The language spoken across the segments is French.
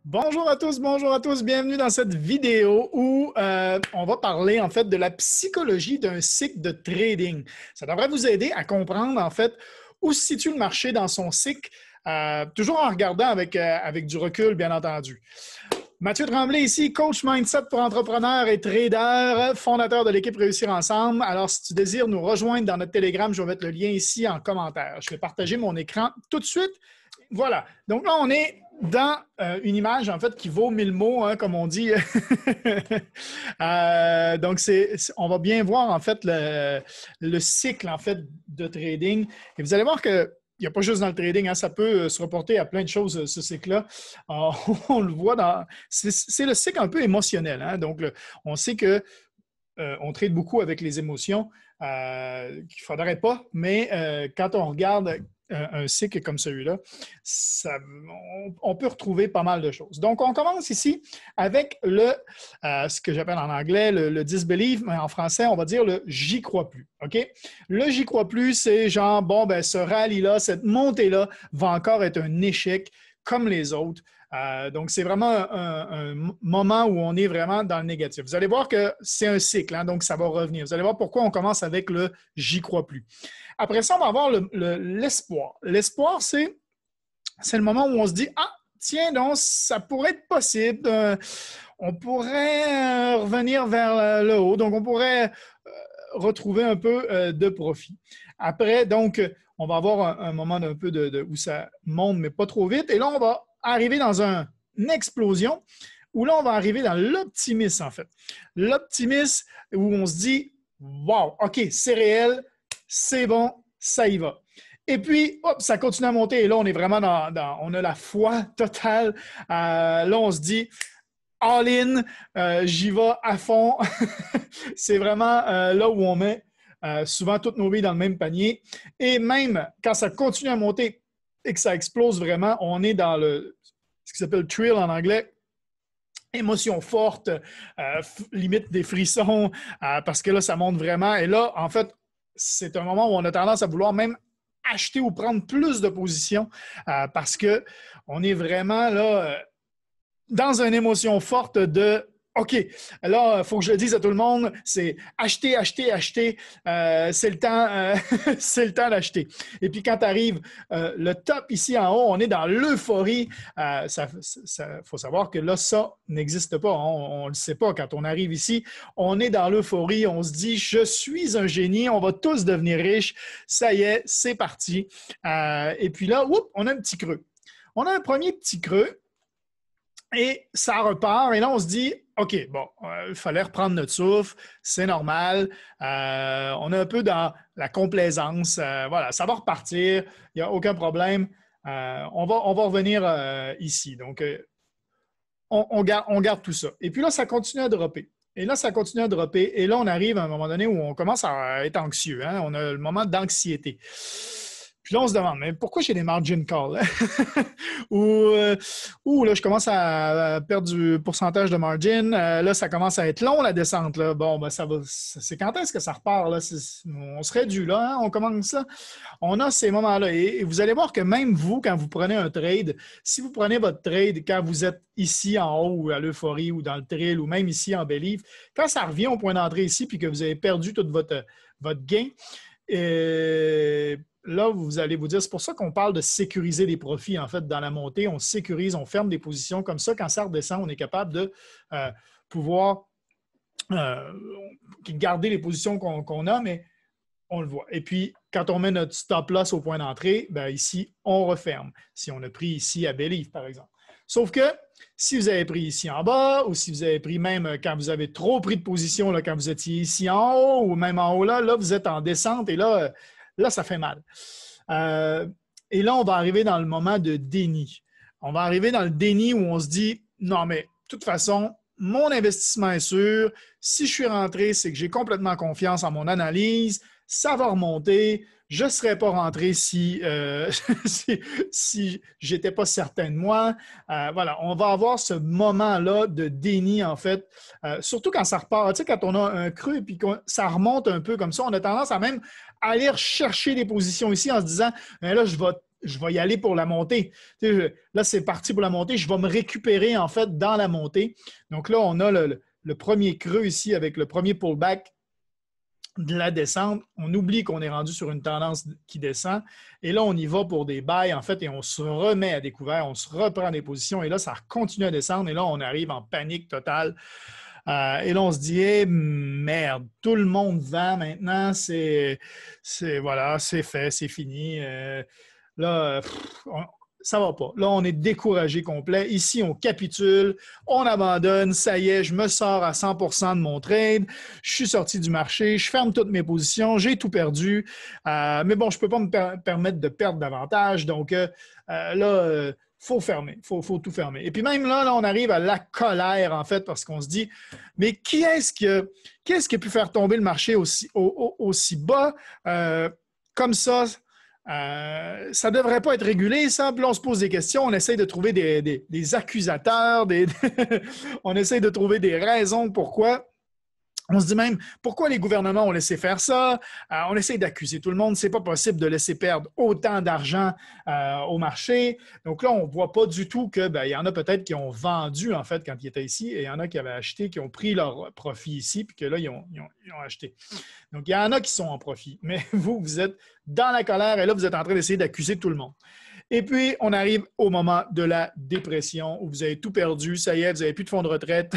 Bonjour à tous, bienvenue dans cette vidéo où on va parler en fait de la psychologie d'un cycle de trading. Ça devrait vous aider à comprendre en fait où se situe le marché dans son cycle, toujours en regardant avec du recul bien entendu. Mathieu Tremblay ici, coach mindset pour entrepreneurs et traders, fondateur de l'équipe Réussir Ensemble. Alors, si tu désires nous rejoindre dans notre Telegram, je vais mettre le lien ici en commentaire. Je vais partager mon écran tout de suite. Voilà. Donc là, on est dans une image, en fait, qui vaut 1000 mots, hein, comme on dit. Donc, on va bien voir, en fait, le cycle, en fait, de trading. Et vous allez voir que il n'y a pas juste dans le trading, hein, ça peut se reporter à plein de choses, ce cycle-là. On le voit dans... C'est le cycle un peu émotionnel. Hein? Donc, on sait qu'on trade beaucoup avec les émotions, qu'il ne faudrait pas, mais quand on regarde un cycle comme celui-là, on peut retrouver pas mal de choses. Donc, on commence ici avec ce que j'appelle en anglais le disbelief, mais en français, on va dire le j'y crois plus. OK? Le j'y crois plus, c'est genre, bon, ben, ce rallye-là, cette montée-là va encore être un échec comme les autres. Donc, c'est vraiment un moment où on est vraiment dans le négatif. Vous allez voir que c'est un cycle, hein, donc ça va revenir. Vous allez voir pourquoi on commence avec le « j'y crois plus ». Après ça, on va avoir l'espoir. L'espoir, c'est le moment où on se dit « Ah, tiens donc, ça pourrait être possible. On pourrait revenir vers le haut. Donc, on pourrait retrouver un peu de profit. » Après, donc, on va avoir un moment un peu où ça monte, mais pas trop vite. Et là, on va arriver dans une explosion où là, on va arriver dans l'optimisme, en fait. L'optimisme où on se dit « Wow, OK, c'est réel, c'est bon, ça y va. » Et puis, hop, ça continue à monter. Et là, on est vraiment on a la foi totale. Là, on se dit « All in, j'y vais à fond. » C'est vraiment là où on met souvent toutes nos billes dans le même panier. Et même quand ça continue à monter et que ça explose vraiment, on est dans ce qui s'appelle thrill en anglais. Émotion forte, limite des frissons, parce que là, ça monte vraiment. Et là, en fait, c'est un moment où on a tendance à vouloir même acheter ou prendre plus de positions parce qu'on est vraiment là dans une émotion forte de OK, là, il faut que je le dise à tout le monde, c'est acheter, acheter, acheter. C'est le temps, c'est le temps d'acheter. Et puis quand arrive le top ici en haut, on est dans l'euphorie. Faut savoir que là, ça n'existe pas. On ne le sait pas. Quand on arrive ici, on est dans l'euphorie. On se dit, je suis un génie. On va tous devenir riches. Ça y est, c'est parti. Et puis là, on a un petit creux. On a un premier petit creux. Et ça repart. Et là, on se dit, OK, bon, il fallait reprendre notre souffle. C'est normal. On est un peu dans la complaisance. Voilà, ça va repartir. Il n'y a aucun problème. On va revenir ici. Donc, on garde tout ça. Et puis là, ça continue à dropper. Et là, ça continue à dropper. Et là, on arrive à un moment donné où on commence à être anxieux. Hein? On a le moment d'anxiété. Puis là, on se demande, mais pourquoi j'ai des margin calls? ou là, je commence à perdre du pourcentage de margin. Là, ça commence à être long, la descente. Là. Bon, ben, c'est quand est-ce que ça repart? Là? On serait dû là, hein? On commence ça. On a ces moments-là. Et vous allez voir que même vous, quand vous prenez un trade, si vous prenez votre trade quand vous êtes ici en haut, ou à l'euphorie, ou dans le thrill, ou même ici en belief, quand ça revient au point d'entrée ici, puis que vous avez perdu tout votre gain, là, vous allez vous dire, c'est pour ça qu'on parle de sécuriser les profits, en fait, dans la montée. On sécurise, on ferme des positions comme ça. Quand ça redescend, on est capable de pouvoir garder les positions qu'on a, mais on le voit. Et puis, quand on met notre stop-loss au point d'entrée, bien, ici, on referme. Si on a pris ici à Believe, par exemple. Sauf que si vous avez pris ici en bas, ou si vous avez pris même quand vous avez trop pris de position, là, quand vous étiez ici en haut, ou même en haut là, vous êtes en descente et là ça fait mal. Et là, on va arriver dans le moment de déni. On va arriver dans le déni où on se dit, non, mais de toute façon, mon investissement est sûr. Si je suis rentré, c'est que j'ai complètement confiance en mon analyse. Ça va remonter. Je ne serais pas rentré si je n'étais pas certain de moi. Voilà, on va avoir ce moment-là de déni, en fait, surtout quand ça repart. Tu sais, quand on a un creux et puis que ça remonte un peu comme ça, on a tendance à même aller chercher des positions ici en se disant, là, je je vais y aller pour la montée. Là, c'est parti pour la montée. Je vais me récupérer, en fait, dans la montée. Donc là, on a le premier creux ici avec le premier pullback de la descente. On oublie qu'on est rendu sur une tendance qui descend. Et là, on y va pour des bails, en fait, et on se remet à découvert. On se reprend des positions. Et là, ça continue à descendre. Et là, on arrive en panique totale. Et là, on se dit, hey, merde, tout le monde vend maintenant. Voilà, c'est fait, c'est fini. Là, ça va pas. Là, on est découragé complet. Ici, on capitule, on abandonne. Ça y est, je me sors à 100% de mon trade. Je suis sorti du marché. Je ferme toutes mes positions. J'ai tout perdu. Mais bon, je ne peux pas me permettre de perdre davantage. Donc, là, faut fermer. Faut tout fermer. Et puis même là, on arrive à la colère, en fait, parce qu'on se dit, mais qui est-ce qui a pu faire tomber le marché aussi bas comme ça? Ça ne devrait pas être régulé, ça. Puis là, on se pose des questions, on essaie de trouver des accusateurs, on essaie de trouver des raisons pourquoi. On se dit même, pourquoi les gouvernements ont laissé faire ça? On essaie d'accuser tout le monde. C'est pas possible de laisser perdre autant d'argent au marché. Donc là, on ne voit pas du tout qu'il y en a peut-être qui ont vendu, en fait, quand ils étaient ici, et il y en a qui avaient acheté, qui ont pris leur profit ici, puis que là, ils ont acheté. Donc, il y en a qui sont en profit. Mais vous êtes dans la colère, et là, vous êtes en train d'essayer d'accuser tout le monde. Et puis, on arrive au moment de la dépression où vous avez tout perdu, ça y est, vous n'avez plus de fonds de retraite,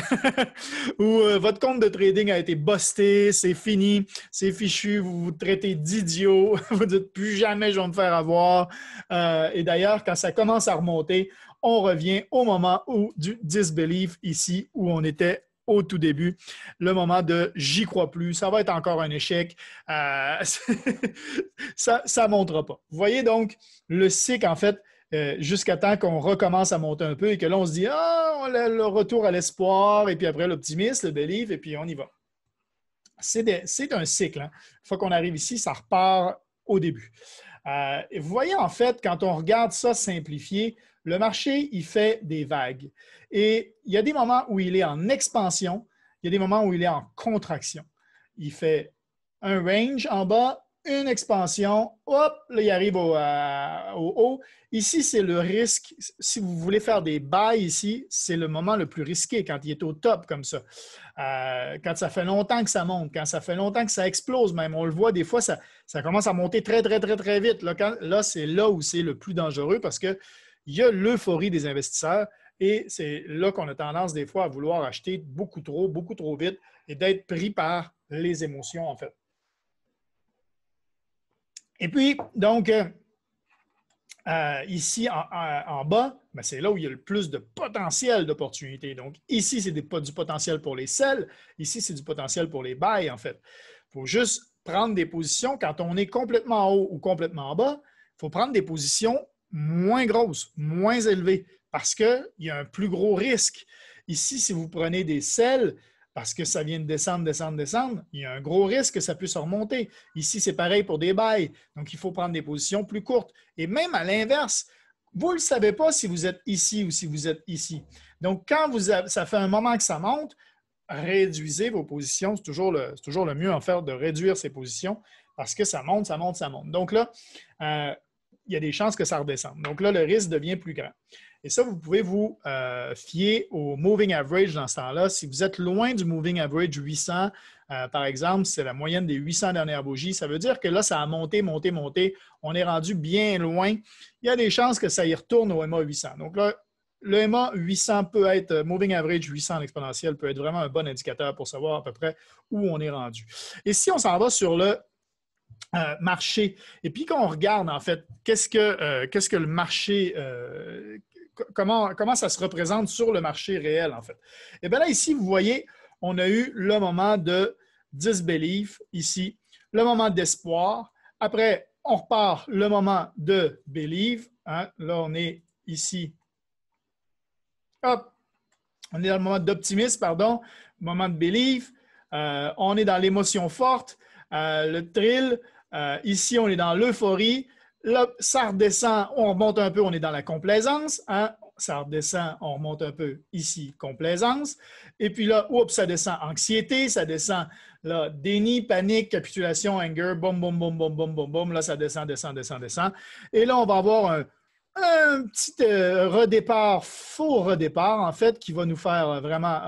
où votre compte de trading a été busté, c'est fini, c'est fichu, vous vous traitez d'idiot, vous dites plus jamais je vais me faire avoir. Et d'ailleurs, quand ça commence à remonter, on revient au moment du disbelief ici, où on était au tout début, le moment de « j'y crois plus », ça va être encore un échec, ça ne montera pas. Vous voyez donc le cycle, en fait, jusqu'à temps qu'on recommence à monter un peu et que là, on se dit « ah, le retour à l'espoir » et puis après l'optimisme, le belief, et puis on y va. C'est un cycle. Hein. Une fois qu'on arrive ici, ça repart au début. Et vous voyez, en fait, quand on regarde ça simplifié, le marché, il fait des vagues. Et il y a des moments où il est en expansion, il y a des moments où il est en contraction. Il fait un range en bas, une expansion, hop, là, il arrive au haut. Ici, c'est le risque. Si vous voulez faire des buys ici, c'est le moment le plus risqué quand il est au top comme ça. Quand ça fait longtemps que ça monte, quand ça fait longtemps que ça explose même. On le voit, des fois, ça commence à monter très, très, très, très vite. Là, c'est là où c'est le plus dangereux parce qu'il y a l'euphorie des investisseurs et c'est là qu'on a tendance des fois à vouloir acheter beaucoup trop vite et d'être pris par les émotions, en fait. Et puis, donc, ici, en bas, ben, c'est là où il y a le plus de potentiel d'opportunités. Donc, ici, c'est pas du potentiel pour les sells. Ici, c'est du potentiel pour les buys, en fait. Il faut juste prendre des positions quand on est complètement en haut ou complètement en bas. Il faut prendre des positions moins grosses, moins élevées, parce qu'il y a un plus gros risque. Ici, si vous prenez des sells, parce que ça vient de descendre, il y a un gros risque que ça puisse remonter. Ici, c'est pareil pour des buys. Donc, il faut prendre des positions plus courtes. Et même à l'inverse, vous ne le savez pas si vous êtes ici ou si vous êtes ici. Donc, quand ça fait un moment que ça monte, réduisez vos positions. C'est toujours le mieux en fait de réduire ses positions parce que ça monte. Donc là, il y a des chances que ça redescende. Donc là, le risque devient plus grand. Et ça, vous pouvez vous fier au moving average dans ce temps-là. Si vous êtes loin du moving average 800, par exemple, c'est la moyenne des 800 dernières bougies, ça veut dire que là, ça a monté. On est rendu bien loin. Il y a des chances que ça y retourne au MA 800. Donc là, le MA 800 peut être, moving average 800 en exponentiel peut être vraiment un bon indicateur pour savoir à peu près où on est rendu. Et si on s'en va sur le marché, et puis qu'on regarde en fait, qu'est-ce que le marché... Comment ça se représente sur le marché réel, en fait. Et bien là, ici, vous voyez, on a eu le moment de disbelief, ici, le moment d'espoir. Après, on repart le moment de believe. Hein. Là, on est ici. Hop! On est dans le moment d'optimisme, pardon, moment de belief. On est dans l'émotion forte, le thrill. Ici, on est dans l'euphorie. Là, ça redescend, on remonte un peu, on est dans la complaisance. Hein? Ça redescend, on remonte un peu ici, complaisance. Et puis là, oups, ça descend, anxiété, ça descend Là, déni, panique, capitulation, anger, boum, boum, boum, boum, boum, boum, boum. Là, ça descend, descend, descend, descend. Et là, on va avoir un petit redépart, faux redépart, en fait, qui va nous faire vraiment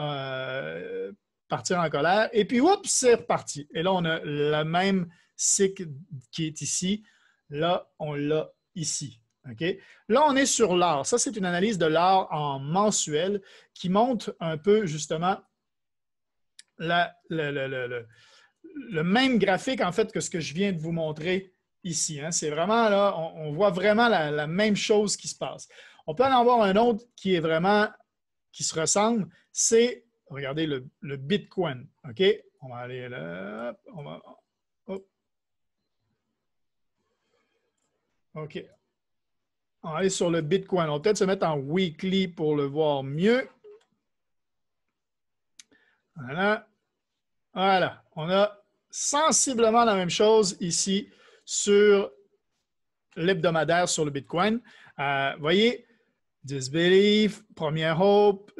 partir en colère. Et puis, oups, c'est reparti. Et là, on a le même cycle qui est ici. Là, on l'a ici. Okay? Là, on est sur l'art. Ça, c'est une analyse de l'art en mensuel qui montre un peu, justement, le même graphique, en fait, que ce que je viens de vous montrer ici. Hein. C'est vraiment là, on voit vraiment la même chose qui se passe. On peut en voir un autre qui est vraiment, qui se ressemble, c'est, regardez, le Bitcoin. OK? On va aller là. On va, hop. OK. On va aller sur le Bitcoin. On va peut-être se mettre en weekly pour le voir mieux. Voilà. Voilà. On a sensiblement la même chose ici sur l'hebdomadaire sur le Bitcoin. Vous voyez, disbelief, première hope,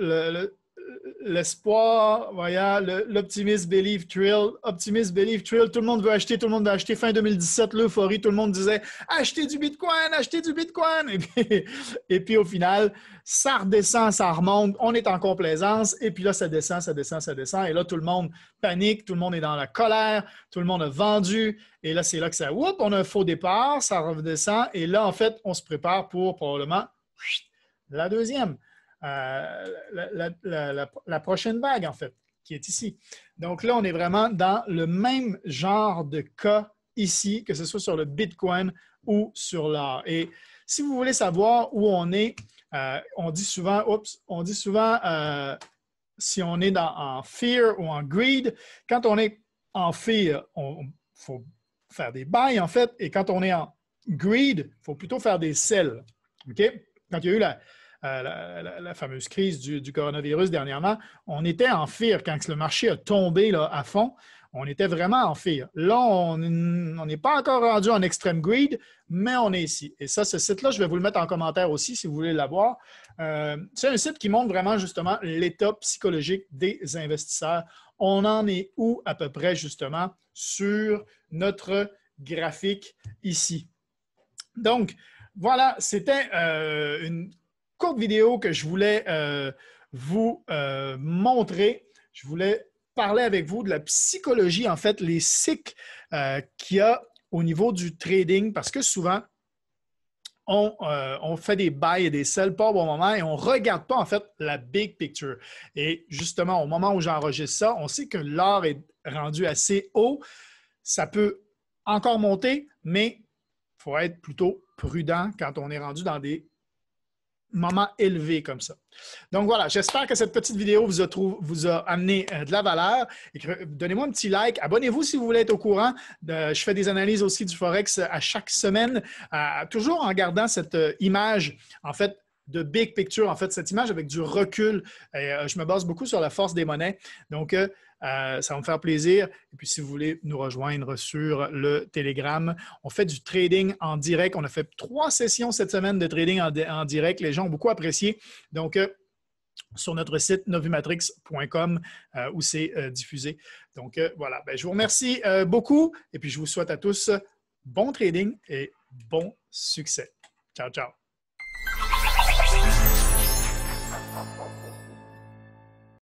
l'espoir, voyez, l'optimist belief thrill, optimist belief thrill, tout le monde veut acheter, tout le monde veut acheter. Fin 2017, l'euphorie, tout le monde disait achetez du Bitcoin, achetez du Bitcoin. Et puis au final, ça redescend, ça remonte, on est en complaisance, et puis là, ça descend, ça descend, ça descend. Et là, tout le monde panique, tout le monde est dans la colère, tout le monde a vendu. Et là, c'est là que ça, oups, on a un faux départ, ça redescend. Et là, en fait, on se prépare pour probablement la deuxième. La prochaine vague, en fait, qui est ici. Donc là, on est vraiment dans le même genre de cas ici, que ce soit sur le Bitcoin ou sur l'or. Et si vous voulez savoir où on est, on dit souvent, si on est en fear ou en greed. Quand on est en fear, il faut faire des buys, en fait, et quand on est en greed, il faut plutôt faire des sells. OK? Quand il y a eu la fameuse crise du coronavirus dernièrement, on était en fear. Quand le marché a tombé là, à fond, on était vraiment en fear. Là, on n'est pas encore rendu en extreme greed, mais on est ici. Et ça, ce site-là, je vais vous le mettre en commentaire aussi si vous voulez l'avoir. C'est un site qui montre vraiment justement l'état psychologique des investisseurs. On en est où à peu près justement sur notre graphique ici. Donc, voilà, c'était une courte vidéo que je voulais vous montrer. Je voulais parler avec vous de la psychologie, en fait, les cycles qu'il y a au niveau du trading, parce que souvent, on fait des buys et des sells pas au bon moment et on ne regarde pas, en fait, la big picture. Et justement, au moment où j'enregistre ça, on sait que l'or est rendu assez haut. Ça peut encore monter, mais il faut être plutôt prudent quand on est rendu dans des moments élevés comme ça. Donc voilà, j'espère que cette petite vidéo vous a amené de la valeur. Donnez-moi un petit like. Abonnez-vous si vous voulez être au courant. Je fais des analyses aussi du Forex à chaque semaine, toujours en gardant cette image, en fait, de big picture, en fait, cette image avec du recul. Je me base beaucoup sur la force des monnaies. Donc, ça va me faire plaisir. Et puis, si vous voulez nous rejoindre sur le Telegram, on fait du trading en direct. On a fait 3 sessions cette semaine de trading en direct. Les gens ont beaucoup apprécié. Donc, sur notre site novumatrix.com où c'est diffusé. Donc, voilà. Je vous remercie beaucoup et puis je vous souhaite à tous bon trading et bon succès. Ciao, ciao.